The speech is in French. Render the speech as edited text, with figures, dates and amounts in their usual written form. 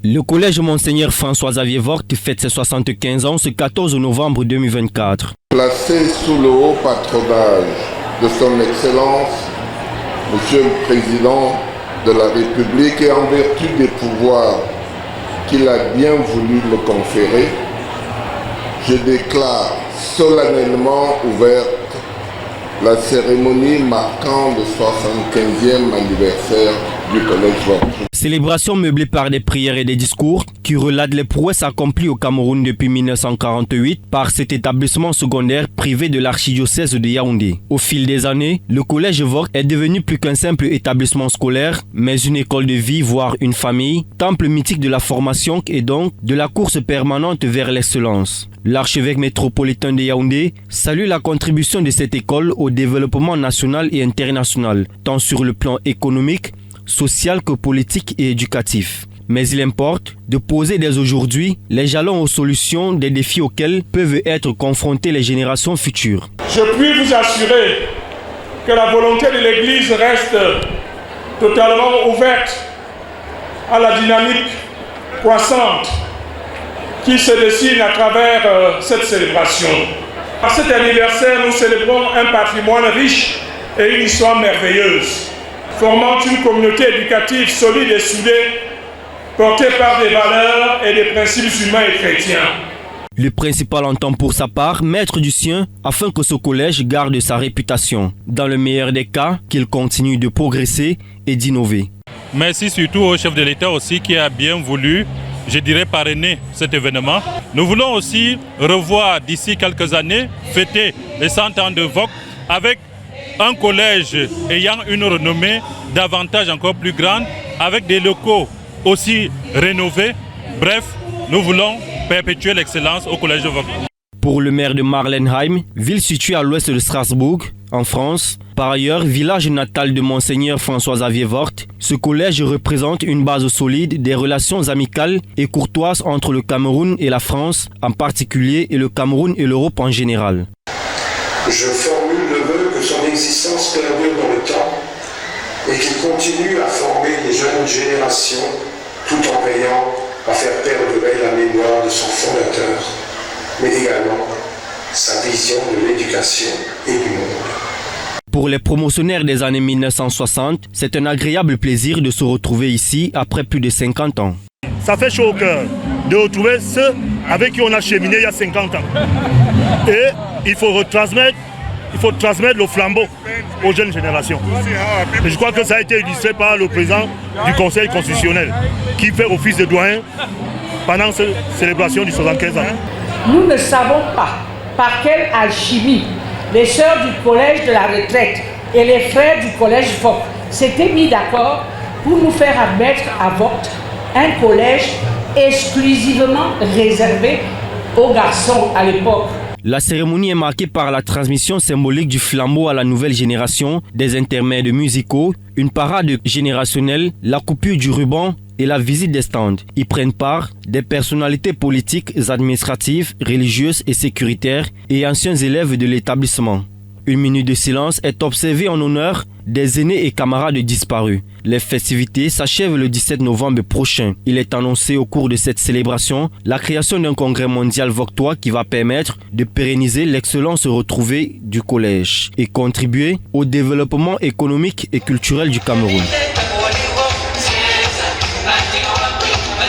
Le collège Monseigneur François-Xavier Vogt fête ses 75 ans ce 14 novembre 2024. Placé sous le haut patronage de son Excellence, Monsieur le Président de la République, et en vertu des pouvoirs qu'il a bien voulu me conférer, je déclare solennellement ouverte la cérémonie marquant le 75e anniversaire du Collège Vogt. Célébration meublée par des prières et des discours qui relatent les prouesses accomplies au Cameroun depuis 1948 par cet établissement secondaire privé de l'archidiocèse de Yaoundé. Au fil des années, le Collège Vogt est devenu plus qu'un simple établissement scolaire, mais une école de vie, voire une famille, temple mythique de la formation et donc de la course permanente vers l'excellence. L'archevêque métropolitain de Yaoundé salue la contribution de cette école au développement national et international, tant sur le plan économique, social que politique et éducatif. Mais il importe de poser dès aujourd'hui les jalons aux solutions des défis auxquels peuvent être confrontées les générations futures. Je puis vous assurer que la volonté de l'Église reste totalement ouverte à la dynamique croissante qui se dessine à travers cette célébration. À cet anniversaire, nous célébrons un patrimoine riche et une histoire merveilleuse, formant une communauté éducative solide et soudée, portée par des valeurs et des principes humains et chrétiens. Le principal entend pour sa part mettre du sien afin que ce collège garde sa réputation. Dans le meilleur des cas, qu'il continue de progresser et d'innover. Merci surtout au chef de l'État aussi qui a bien voulu, je dirais, parrainer cet événement. Nous voulons aussi revoir d'ici quelques années, fêter les 100 ans de Vogt avec un collège ayant une renommée davantage encore plus grande, avec des locaux aussi rénovés. Bref, nous voulons perpétuer l'excellence au collège de Vogt. Pour le maire de Marlenheim, ville située à l'ouest de Strasbourg, en France, par ailleurs village natal de Monseigneur François-Xavier Vogt, ce collège représente une base solide des relations amicales et courtoises entre le Cameroun et la France en particulier et le Cameroun et l'Europe en général. Je formule le vœu que son existence perdure dans le temps et qu'il continue à former les jeunes générations tout en veillant à faire perdurer la mémoire de son fondateur, mais également sa vision de l'éducation et du monde. Pour les promotionnaires des années 1960, c'est un agréable plaisir de se retrouver ici après plus de 50 ans. Ça fait chaud au cœur de retrouver ceux avec qui on a cheminé il y a 50 ans. Et il faut transmettre le flambeau aux jeunes générations. Et je crois que ça a été illustré par le président du Conseil constitutionnel qui fait office de doyen pendant cette célébration du 75 ans. Nous ne savons pas par quelle alchimie les sœurs du collège de la retraite et les frères du collège Vogt s'étaient mis d'accord pour nous faire admettre à Vogt un collège exclusivement réservé aux garçons à l'époque. La cérémonie est marquée par la transmission symbolique du flambeau à la nouvelle génération, des intermèdes musicaux, une parade générationnelle, la coupure du ruban et la visite des stands. Y prennent part des personnalités politiques, administratives, religieuses et sécuritaires et anciens élèves de l'établissement. Une minute de silence est observée en honneur des aînés et camarades disparus. Les festivités s'achèvent le 17 novembre prochain. Il est annoncé au cours de cette célébration la création d'un congrès mondial vogtois qui va permettre de pérenniser l'excellence retrouvée du collège et contribuer au développement économique et culturel du Cameroun.